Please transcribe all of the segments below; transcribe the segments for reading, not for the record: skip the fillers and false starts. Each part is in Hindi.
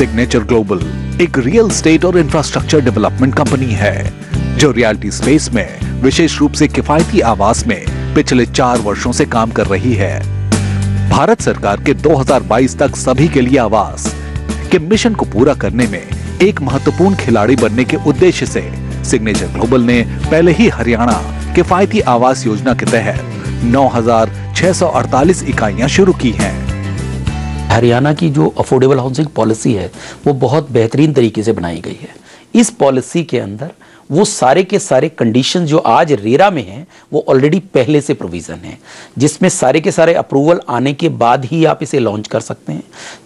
सिग्नेचर ग्लोबल एक रियल एस्टेट और इंफ्रास्ट्रक्चर डेवलपमेंट कंपनी है जो रियलिटी स्पेस में विशेष रूप से किफायती आवास में पिछले 4 वर्षों से काम कर रही है। भारत सरकार के 2022 तक सभी के लिए आवास के मिशन को पूरा करने में एक महत्वपूर्ण खिलाड़ी बनने के उद्देश्य से सिग्नेचर ग्लोबल ने पहले ही हरियाणा किफायती आवास योजना के तहत 9,648 इकाइयां शुरू की हैं। हरियाणा की जो अफोर्डेबल हाउसिंग पॉलिसी है वो बहुत बेहतरीन तरीके से बनाई गई है। इस पॉलिसी के अंदर वो सारे के सारे कंडीशन जो आज रेरा में हैं वो ऑलरेडी पहले से प्रोविजन है, जिसमें सारे के सारे अप्रूवल आने के बाद ही आप इसे लॉन्च कर सकते हैं।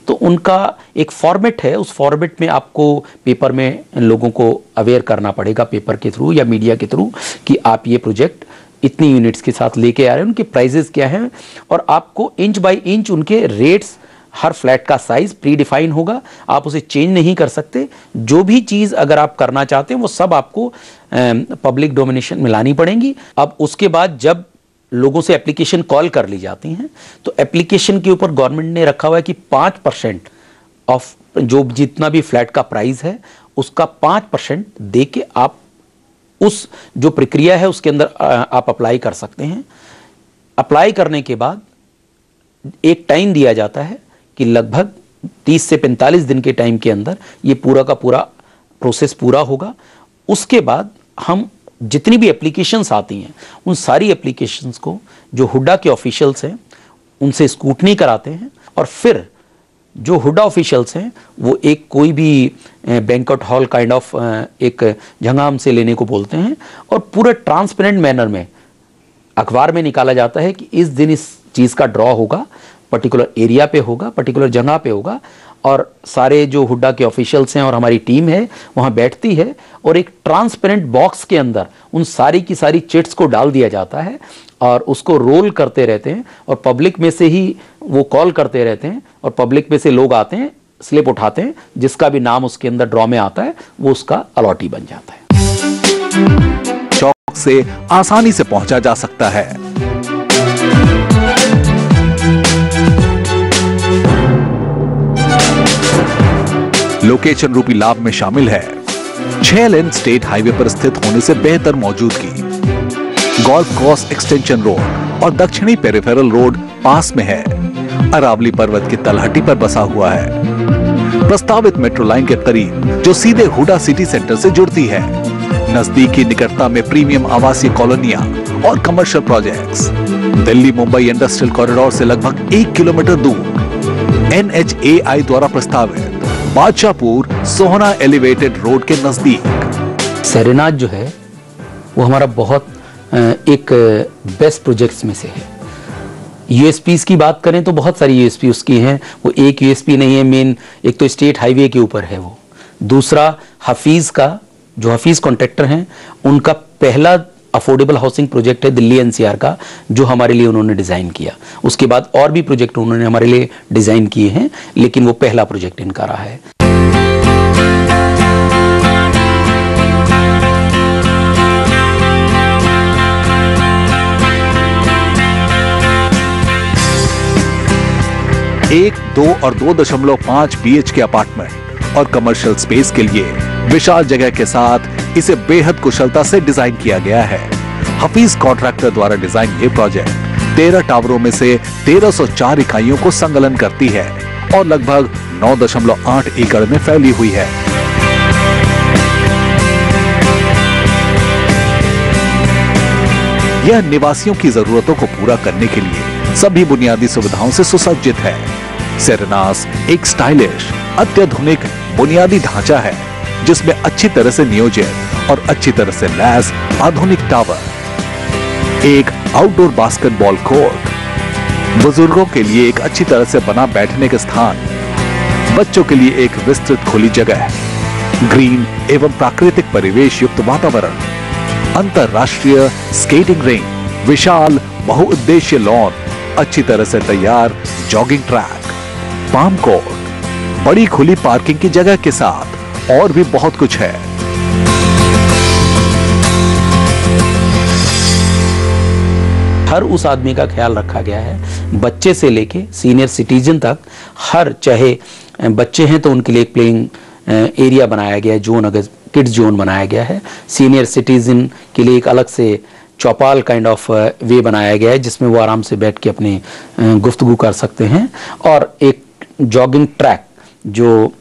तो उनका एक फॉर्मेट है, उस फॉर्मेट में आपको पेपर में लोगों को अवेयर करना पड़ेगा, पेपर के थ्रू या मीडिया के थ्रू, कि आप ये प्रोजेक्ट इतनी यूनिट्स के साथ लेके आ रहे हैं, उनके प्राइजेस क्या हैं, और आपको इंच बाय इंच उनके रेट्स, हर फ्लैट का साइज प्री डिफाइन होगा, आप उसे चेंज नहीं कर सकते। जो भी चीज अगर आप करना चाहते हैं वो सब आपको पब्लिक डोमिनेशन में लानी पड़ेगी। अब उसके बाद जब लोगों से एप्लीकेशन कॉल कर ली जाती हैं तो एप्लीकेशन के ऊपर गवर्नमेंट ने रखा हुआ है कि 5% ऑफ जो जितना भी फ्लैट का प्राइस है उसका 5% दे के आप उस जो प्रक्रिया है उसके अंदर आप अप्लाई कर सकते हैं। अप्लाई करने के बाद एक टाइम दिया जाता है कि लगभग 30 से 45 दिन के टाइम के अंदर ये पूरा का पूरा प्रोसेस पूरा होगा। उसके बाद हम जितनी भी एप्लीकेशंस आती हैं उन सारी एप्लीकेशंस को जो हुड्डा के ऑफिशियल्स हैं उनसे स्क्रूटनी कराते हैं, और फिर जो हुड्डा ऑफिशियल्स हैं वो एक कोई भी बैंक्वेट हॉल काइंड ऑफ एक जगह हमसे लेने को बोलते हैं, और पूरे ट्रांसपेरेंट मैनर में अखबार में निकाला जाता है कि इस दिन इस चीज़ का ड्रॉ होगा, पर्टिकुलर एरिया पे होगा, पर्टिकुलर जगह पे होगा, और सारे जो हुड्डा के ऑफिशियल्स हैं और हमारी टीम है वहाँ बैठती है, और एक ट्रांसपेरेंट बॉक्स के अंदर उन सारी की सारी चिट्स को डाल दिया जाता है और उसको रोल करते रहते हैं, और पब्लिक में से ही वो कॉल करते रहते हैं, और पब्लिक में से लोग आते हैं, स्लिप उठाते हैं, जिसका भी नाम उसके अंदर ड्रॉ में आता है वो उसका अलॉटी बन जाता है। चौक से आसानी से पहुंचा जा सकता है। लोकेशन रूपी लाभ में शामिल है 6 लेन स्टेट हाईवे पर स्थित होने से बेहतर मौजूदगी, गोल्फ कोर्स एक्सटेंशन रोड और दक्षिणी पेरिफेरल रोड पास में है, अरावली पर्वत की तलहटी पर बसा हुआ है, प्रस्तावित मेट्रो लाइन के करीब जो सीधे हुडा सिटी सेंटर से जुड़ती है, नजदीकी निकटता में प्रीमियम आवासीय कॉलोनियां और commercial projects, Delhi Mumbai industrial corridor से लगभग 1 किलोमीटर दूर, NHAI द्वारा प्रस्तावित बादशाहपुर सोहना एलिवेटेड रोड के नजदीक। सेरेनाथ जो है वो हमारा बहुत एक बेस्ट प्रोजेक्ट्स में से है। यूएसपीज की बात करें तो बहुत सारी यूएसपी उसकी हैं, वो एक यूएसपी नहीं है मेन, एक तो स्टेट हाईवे के ऊपर है वो, दूसरा हफीज का जो हफीज कॉन्ट्रैक्टर हैं उनका पहला अफोर्डेबल हाउसिंग प्रोजेक्ट है दिल्ली NCR का, जो हमारे लिए उन्होंने डिजाइन किया। उसके बाद और भी प्रोजेक्ट उन्होंने हमारे लिए डिजाइन किए हैं, लेकिन वो पहला प्रोजेक्ट इनका रहा है। एक, 2 और 2.5 BHK अपार्टमेंट और कमर्शियल स्पेस के लिए विशाल जगह के साथ इसे बेहद कुशलता से डिजाइन किया गया है। हफीज कॉन्ट्रैक्टर द्वारा डिजाइन ये प्रोजेक्ट 13 टावरों में से 1304 इकाइयों को संकलन करती है और लगभग 9.8 एकड़ में फैली हुई है। यह निवासियों की जरूरतों को पूरा करने के लिए सभी बुनियादी सुविधाओं से सुसज्जित है। सेरेनाथ एक स्टाइलिश, अत्याधुनिक बुनियादी ढांचा है जिसमें अच्छी तरह से नियोजित और अच्छी तरह से लैस आधुनिक टावर, एक आउटडोर बास्केटबॉल कोर्ट, बुजुर्गों के लिए एक अच्छी तरह से बना बैठने का स्थान, बच्चों के लिए एक विस्तृत खुली जगह, ग्रीन एवं प्राकृतिक परिवेश युक्त वातावरण, अंतरराष्ट्रीय स्केटिंग रिंग, विशाल बहुउद्देश्य लॉन, अच्छी तरह से तैयार जॉगिंग ट्रैक, पाम कोर्ट, बड़ी खुली पार्किंग की जगह के साथ और भी बहुत कुछ है। हर उस आदमी का ख्याल रखा गया है, बच्चे से लेके सीनियर सिटीजन तक, हर चाहे बच्चे हैं तो उनके लिए एक प्लेइंग एरिया बनाया गया है, जोन, अगर किड्स जोन बनाया गया है। सीनियर सिटीजन के लिए एक अलग से चौपाल काइंड ऑफ वे बनाया गया है जिसमें वो आराम से बैठ के अपनी गुफ्तगू कर सकते हैं। और एक जॉगिंग ट्रैक जो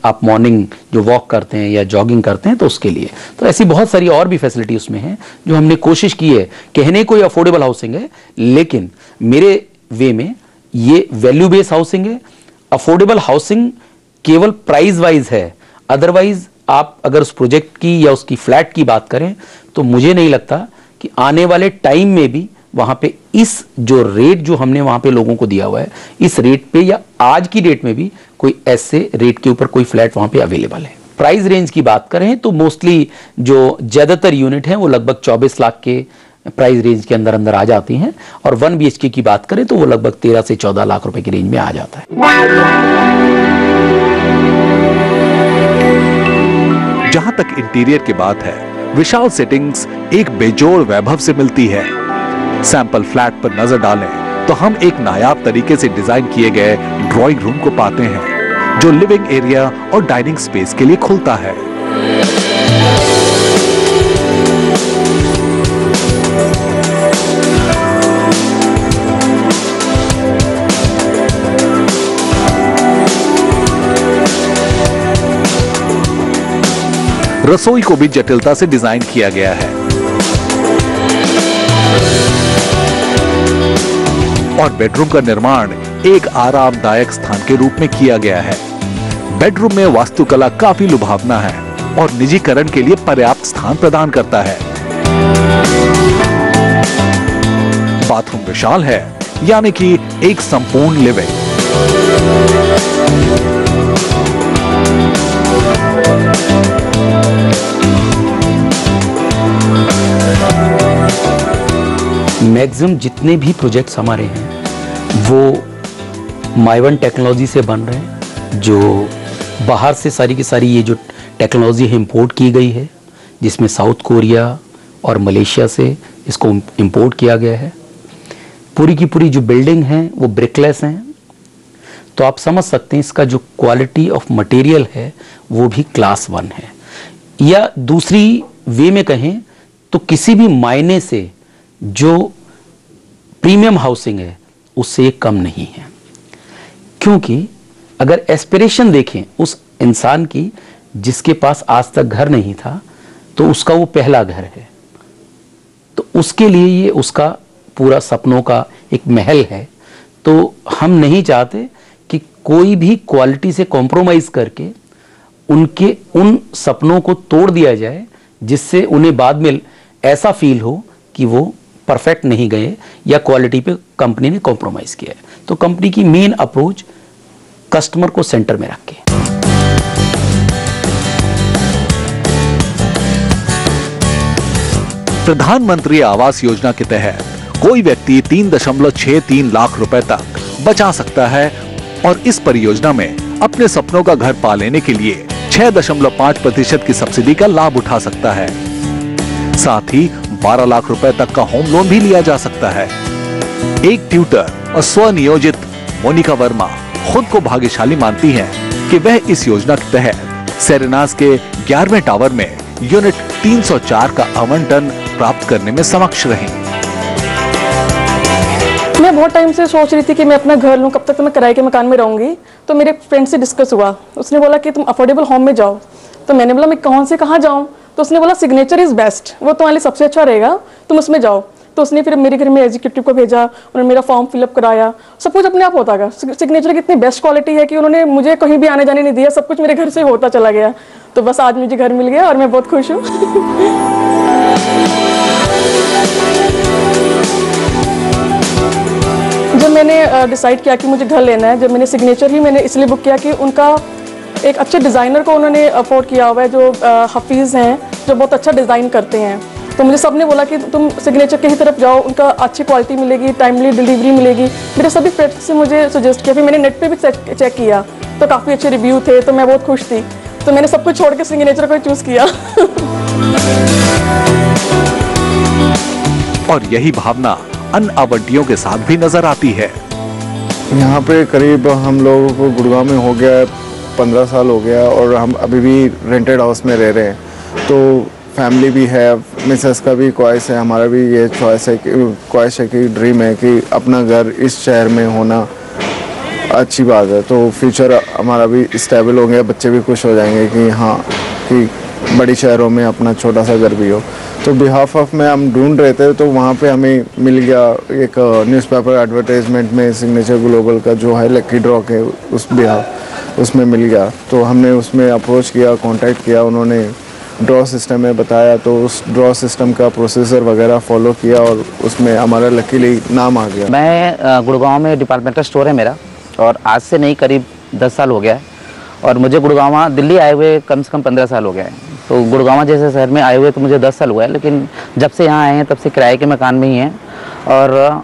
आप मॉर्निंग जो वॉक करते हैं या जॉगिंग करते हैं तो उसके लिए, तो ऐसी बहुत सारी और भी फैसिलिटी उसमें हैं जो हमने कोशिश की है। कहने कोई अफोर्डेबल हाउसिंग है, लेकिन मेरे वे में ये वैल्यू बेस्ड हाउसिंग है। अफोर्डेबल हाउसिंग केवल प्राइस वाइज है, अदरवाइज आप अगर उस प्रोजेक्ट की या उसकी फ्लैट की बात करें तो मुझे नहीं लगता कि आने वाले टाइम में भी वहां पे इस जो रेट जो हमने वहां पे लोगों को दिया हुआ है, इस रेट पे या आज की डेट में भी कोई ऐसे रेट के ऊपर कोई फ्लैट वहां पे अवेलेबल है। प्राइस रेंज की बात करें तो मोस्टली जो ज्यादातर यूनिट हैं वो लगभग 24 लाख के प्राइस रेंज के अंदर अंदर आ जाती हैं, और 1 BHK की बात करें तो वो लगभग 13 से 14 लाख रुपए की रेंज में आ जाता है। जहां तक इंटीरियर की बात है, विशाल सेटिंग्स एक बेजोड़ वैभव से मिलती है। सैंपल फ्लैट पर नजर डालें तो हम एक नायाब तरीके से डिजाइन किए गए ड्राइंग रूम को पाते हैं जो लिविंग एरिया और डाइनिंग स्पेस के लिए खुलता है। रसोई को भी जटिलता से डिजाइन किया गया है और बेडरूम का निर्माण एक आरामदायक स्थान के रूप में किया गया है। बेडरूम में वास्तुकला काफी लुभावना है और निजीकरण के लिए पर्याप्त स्थान प्रदान करता है। बाथरूम विशाल है, यानी कि एक संपूर्ण लिविंग। मैक्सिमम जितने भी प्रोजेक्ट्स हमारे हैं वो माइवन टेक्नोलॉजी से बन रहे हैं, जो बाहर से सारी की सारी ये जो टेक्नोलॉजी है इंपोर्ट की गई है, जिसमें साउथ कोरिया और मलेशिया से इसको इंपोर्ट किया गया है। पूरी की पूरी जो बिल्डिंग है वो ब्रिकलेस हैं, तो आप समझ सकते हैं इसका जो क्वालिटी ऑफ मटेरियल है वो भी क्लास 1 है। या दूसरी वे में कहें तो किसी भी मायने से जो प्रीमियम हाउसिंग है उससे ये कम नहीं है, क्योंकि अगर एस्पिरेशन देखें उस इंसान की जिसके पास आज तक घर नहीं था, तो उसका वो पहला घर है, तो उसके लिए ये उसका पूरा सपनों का एक महल है। तो हम नहीं चाहते कि कोई भी क्वालिटी से कॉम्प्रोमाइज करके उनके उन सपनों को तोड़ दिया जाए, जिससे उन्हें बाद में ऐसा फील हो कि वो परफेक्ट नहीं गए या क्वालिटी पे कंपनी ने कॉम्प्रोमाइज किया है। तो कंपनी की मेन अप्रोच कस्टमर को सेंटर में रख के। प्रधानमंत्री आवास योजना के तहत कोई व्यक्ति 3.63 लाख रुपए तक बचा सकता है और इस परियोजना में अपने सपनों का घर पा लेने के लिए 6.5% की सब्सिडी का लाभ उठा सकता है। साथ ही 12 लाख रुपए तक का होम लोन भी लिया जा सकता है। एक ट्यूटर और स्वनियोजित मोनिका वर्मा खुद को भाग्यशाली मानती हैं कि वह इस योजना के तहत सेरेनास के 11वें टावर में यूनिट 304 का आवंटन प्राप्त करने में समक्ष रही। मैं बहुत टाइम से सोच रही थी कि मैं अपना घर लूं, कब तक तो मैं किराए के मकान में रहूंगी। तो मेरे फ्रेंड से डिस्कस हुआ, उसने बोला कि तुम अफोर्डेबल होम में जाओ। तो मैंने बोला मैं कौन से कहाँ जाऊँ? तो उसने बोला सिग्नेचर इज बेस्ट, वो तुम्हारे लिए सबसे अच्छा रहेगा, तुम उसमें जाओ। तो उसने फिर मेरे घर में एग्जीक्यूटिव को भेजा, उन्होंने मेरा फॉर्म फिलअप कराया, सब कुछ अपने आप होता गया। सिग्नेचर की इतनी बेस्ट क्वालिटी है कि उन्होंने मुझे कहीं भी आने जाने नहीं दिया, सब कुछ मेरे घर से होता चला गया। तो बस आज मुझे घर मिल गया और मैं बहुत खुश हूँ। जब मैंने डिसाइड किया कि मुझे घर लेना है, जब मैंने सिग्नेचर ही मैंने इसलिए बुक किया कि उनका एक अच्छे डिज़ाइनर को उन्होंने अफोर्ड किया हुआ है, जो हफीज़ हैं, जो बहुत अच्छा डिज़ाइन करते हैं। तो मुझे सबने बोला कि तुम सिग्नेचर की ही तरफ जाओ, उनका अच्छी क्वालिटी मिलेगी, टाइमली डिलीवरी मिलेगी। मेरे सभी फ्रेंड्स से मुझे सजेस्ट किया, फिर मैंने नेट पे भी चेक किया तो काफ़ी अच्छे रिव्यू थे, तो मैं बहुत खुश थी। तो मैंने सब कुछ छोड़ के सिग्नेचर को चूज़ किया। और यही भावना अन्य आवंटियों के साथ भी नजर आती है। यहाँ पे करीब हम लोगों को गुड़गांव में हो गया 15 साल हो गया और हम अभी भी रेंटेड हाउस में रह रहे हैं। तो फैमिली भी है, मिसेस का भी ख्वाहिश है, हमारा भी ये ख्वाहिश है कि ड्रीम है कि अपना घर इस शहर में होना अच्छी बात है। तो फ्यूचर हमारा भी स्टेबल हो गया, बच्चे भी खुश हो जाएंगे कि हाँ कि बड़ी शहरों में अपना छोटा सा घर भी हो। तो बिहाफ ऑफ में हम ढूंढ रहे थे, तो वहाँ पे हमें मिल गया एक न्यूज़पेपर एडवर्टाइजमेंट में सिग्नेचर ग्लोबल का जो है लकी ड्रॉ के उस बिहाफ उसमें मिल गया। तो हमने उसमें अप्रोच किया, कांटेक्ट किया, उन्होंने ड्रॉ सिस्टम में बताया, तो उस ड्रॉ सिस्टम का प्रोसीजर वगैरह फॉलो किया और उसमें हमारा लकीली नाम आ गया। मैं गुड़गांव में डिपार्टमेंटल स्टोर है मेरा, और आज से नहीं करीब 10 साल हो गया है। और मुझे गुड़गांव दिल्ली आए हुए कम से कम 15 साल हो गया है। तो गुड़गांव जैसे शहर में आए हुए तो मुझे 10 साल हुआ है, लेकिन जब से यहाँ आए हैं तब से किराए के मकान में ही हैं। और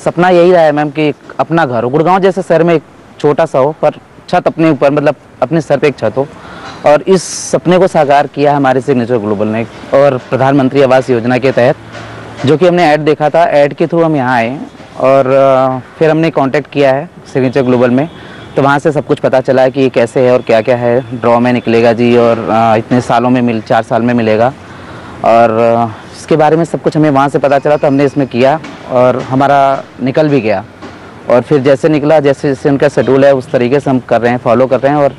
सपना यही रहा है मैम कि अपना घर हो, गुड़गांव जैसे शहर में एक छोटा सा हो पर छत अपने ऊपर, मतलब अपने सर पे एक छत हो। और इस सपने को साकार किया हमारे सिग्नेचर ग्लोबल ने, और प्रधानमंत्री आवास योजना के तहत, जो कि हमने ऐड देखा था, ऐड के थ्रू हम यहाँ आए और फिर हमने कांटेक्ट किया है सिग्नेचर ग्लोबल में। तो वहाँ से सब कुछ पता चला है कि ये कैसे है और क्या क्या है। ड्रॉ में निकलेगा जी, और इतने सालों में 4 साल में मिलेगा, और इसके बारे में सब कुछ हमें वहाँ से पता चला। तो हमने इसमें किया और हमारा निकल भी गया। और फिर जैसे निकला, जैसे जैसे उनका शेड्यूल है उस तरीके से हम कर रहे हैं, फॉलो कर रहे हैं, और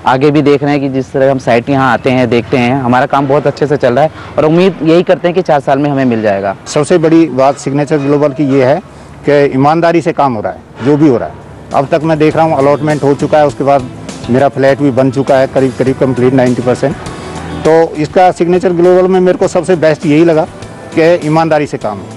आगे भी देख रहे हैं कि जिस तरह हम साइट यहाँ आते हैं, देखते हैं, हमारा काम बहुत अच्छे से चल रहा है। और उम्मीद यही करते हैं कि 4 साल में हमें मिल जाएगा। सबसे बड़ी बात सिग्नेचर ग्लोबल की ये है कि ईमानदारी से काम हो रहा है, जो भी हो रहा है। अब तक मैं देख रहा हूँ अलॉटमेंट हो चुका है, उसके बाद मेरा फ्लैट भी बन चुका है करीब कंप्लीट 90%। तो इसका सिग्नेचर ग्लोबल में मेरे को सबसे बेस्ट यही लगा कि ईमानदारी से काम है।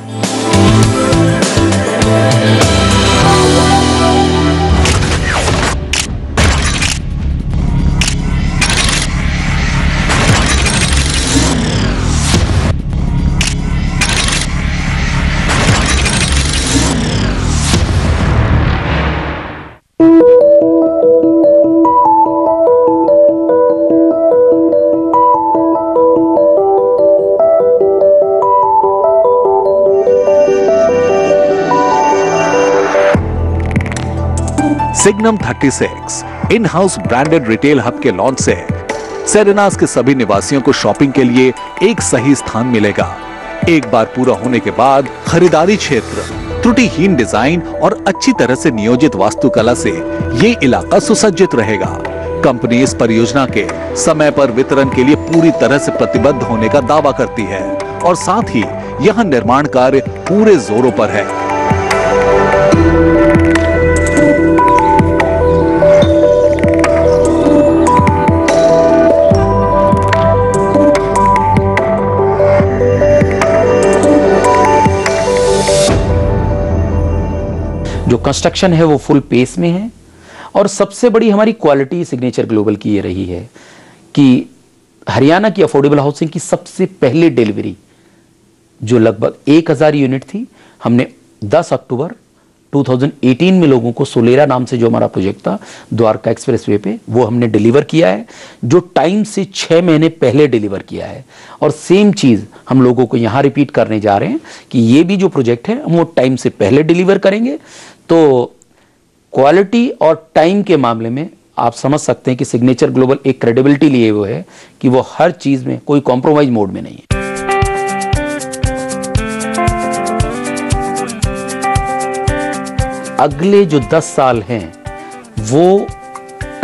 Signum 36 in house branded retail hub के लॉन्च से सेरेनास के सभी निवासियों को शॉपिंग के लिए एक सही स्थान मिलेगा। एक बार पूरा होने के बाद खरीदारी क्षेत्र, त्रुटिहीन डिजाइन और अच्छी तरह से नियोजित वास्तुकला से ये इलाका सुसज्जित रहेगा। कंपनी इस परियोजना के समय पर वितरण के लिए पूरी तरह से प्रतिबद्ध होने का दावा करती है, और साथ ही यहां निर्माण कार्य पूरे जोरों पर है। जो कंस्ट्रक्शन है वो फुल पेस में है, और सबसे बड़ी हमारी क्वालिटी सिग्नेचर ग्लोबल की ये रही है कि हरियाणा की अफोर्डेबल हाउसिंग की सबसे पहली डिलीवरी जो लगभग 1000 यूनिट थी, हमने 10 अक्टूबर 2018 में लोगों को सोलेरा नाम से जो हमारा प्रोजेक्ट था द्वारका एक्सप्रेसवे पे, वो हमने डिलीवर किया है, जो टाइम से 6 महीने पहले डिलीवर किया है। और सेम चीज हम लोगों को यहां रिपीट करने जा रहे हैं कि ये भी जो प्रोजेक्ट है हम वो टाइम से पहले डिलीवर करेंगे। तो क्वालिटी और टाइम के मामले में आप समझ सकते हैं कि सिग्नेचर ग्लोबल एक क्रेडिबिलिटी लिए हुए है कि वो हर चीज में कोई कॉम्प्रोमाइज मोड में नहीं है। अगले जो 10 साल हैं वो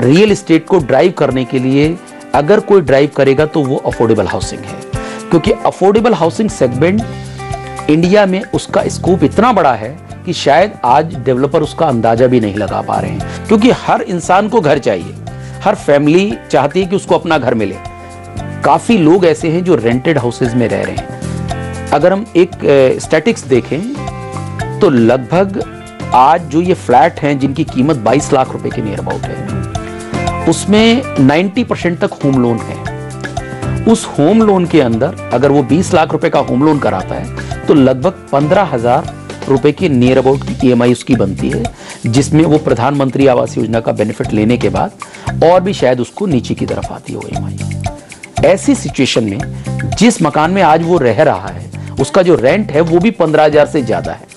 रियल एस्टेट को ड्राइव करने के लिए अगर कोई ड्राइव करेगा तो वो अफोर्डेबल हाउसिंग है, क्योंकि अफोर्डेबल हाउसिंग सेगमेंट इंडिया में उसका स्कोप इतना बड़ा है कि शायद आज डेवलपर उसका अंदाजा भी नहीं लगा पा रहे हैं। क्योंकि हर इंसान को घर चाहिए, हर फैमिली चाहती है कि उसको अपना घर मिले। काफी लोग ऐसे हैं जो रेंटेड हाउसेज में रह रहे हैं। अगर हम एक स्टैटिस्टिक्स देखें तो लगभग आज जो ये फ्लैट हैं जिनकी कीमत 22 लाख रुपए के नियर अबाउट है, उसमें 90% तक होम लोन है। उस होम लोन के अंदर अगर वो 20 लाख रुपए का होम लोन कराता है तो लगभग 15,000 रुपए की नियर अबाउट की EMI उसकी बनती है, जिसमें वो प्रधानमंत्री आवास योजना का बेनिफिट लेने के बाद और भी शायद उसको नीचे की तरफ आती है वो EMI। ऐसी सिचुएशन में जिस मकान में आज वो रह रहा है उसका जो रेंट है वो भी 15,000 से ज्यादा है।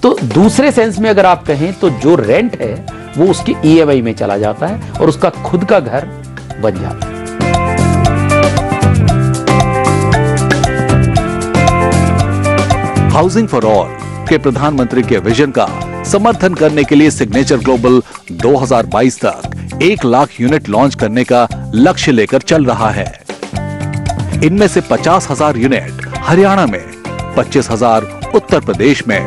तो दूसरे सेंस में अगर आप कहें तो जो रेंट है वो उसकी EMI में चला जाता है और उसका खुद का घर बन जाता है। हाउसिंग फॉर ऑल के प्रधानमंत्री के विजन का समर्थन करने के लिए सिग्नेचर ग्लोबल 2022 तक 1 लाख यूनिट लॉन्च करने का लक्ष्य लेकर चल रहा है। इनमें से 50,000 यूनिट हरियाणा में, 25,000 उत्तर प्रदेश में,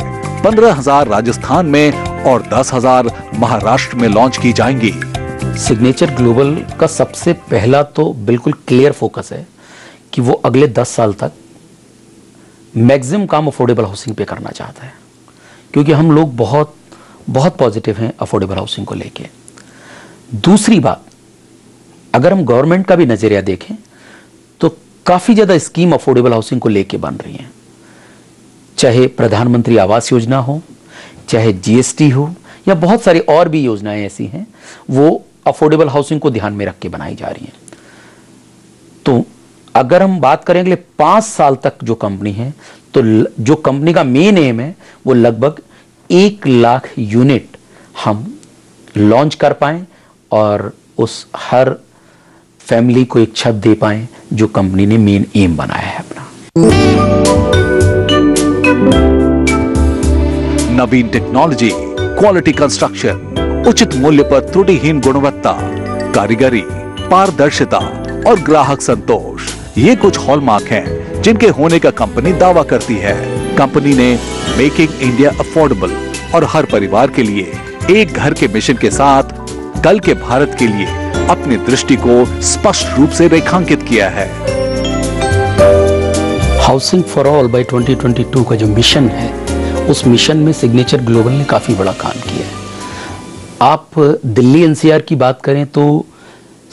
15,000 राजस्थान में और 10,000 महाराष्ट्र में लॉन्च की जाएंगी। सिग्नेचर ग्लोबल का सबसे पहला तो बिल्कुल क्लियर फोकस है कि वो अगले 10 साल तक मैक्सिमम काम अफोर्डेबल हाउसिंग पे करना चाहता है, क्योंकि हम लोग बहुत बहुत पॉजिटिव हैं अफोर्डेबल हाउसिंग को लेके। दूसरी बात, अगर हम गवर्नमेंट का भी नजरिया देखें तो काफी ज्यादा स्कीम अफोर्डेबल हाउसिंग को लेके बन रही हैं, चाहे प्रधानमंत्री आवास योजना हो, चाहे GST हो, या बहुत सारी और भी योजनाएं ऐसी हैं वो अफोर्डेबल हाउसिंग को ध्यान में रख के बनाई जा रही हैं। तो अगर हम बात करें अगले 5 साल तक जो कंपनी है, तो जो कंपनी का मेन एम है वो लगभग 1 लाख यूनिट हम लॉन्च कर पाएं और उस हर फैमिली को एक छत दे पाएं जो कंपनी ने मेन एम बनाया है अपना। नवीन टेक्नोलॉजी, क्वालिटी कंस्ट्रक्शन, उचित मूल्य पर त्रुटिहीन गुणवत्ता, कारीगरी, पारदर्शिता और ग्राहक संतोष, ये कुछ हॉलमार्क हैं जिनके होने का कंपनी दावा करती है। कंपनी ने मेकिंग इंडिया अफोर्डेबल और हर परिवार के लिए एक घर के मिशन के साथ कल के भारत के लिए अपनी दृष्टि को स्पष्ट रूप से रेखांकित किया है। हाउसिंग फॉर ऑल बाय 2022 का जो मिशन है, उस मिशन में सिग्नेचर ग्लोबल ने काफी बड़ा काम किया है। आप दिल्ली NCR की बात करें तो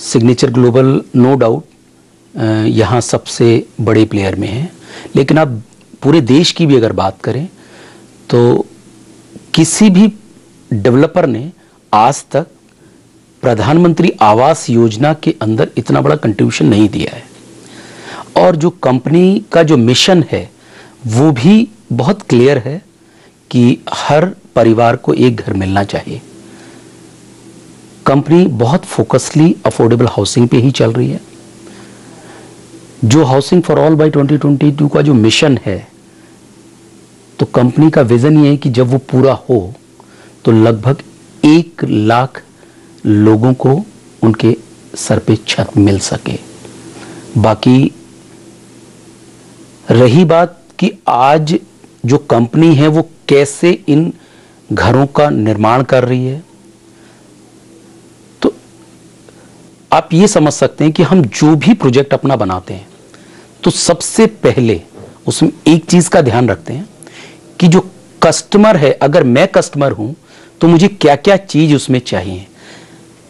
सिग्नेचर ग्लोबल नो डाउट यहाँ सबसे बड़े प्लेयर में है, लेकिन आप पूरे देश की भी अगर बात करें तो किसी भी डेवलपर ने आज तक प्रधानमंत्री आवास योजना के अंदर इतना बड़ा कंट्रीब्यूशन नहीं दिया है। और जो कंपनी का जो मिशन है वो भी बहुत क्लियर है कि हर परिवार को एक घर मिलना चाहिए। कंपनी बहुत फोकसली अफोर्डेबल हाउसिंग पे ही चल रही है। जो हाउसिंग फॉर ऑल बाय 2022 का जो मिशन है, तो कंपनी का विजन ये है कि जब वो पूरा हो तो लगभग 1 लाख लोगों को उनके सर पे छत मिल सके। बाकी रही बात कि आज जो कंपनी है वो कैसे इन घरों का निर्माण कर रही है, तो आप ये समझ सकते हैं कि हम जो भी प्रोजेक्ट अपना बनाते हैं तो सबसे पहले उसमें एक चीज का ध्यान रखते हैं कि जो कस्टमर है, अगर मैं कस्टमर हूं तो मुझे क्या क्या चीज उसमें चाहिए।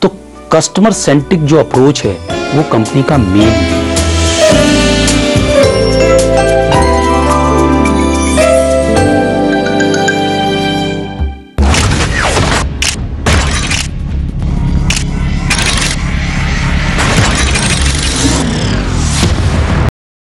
तो कस्टमर सेंट्रिक जो अप्रोच है वो कंपनी का मेन है।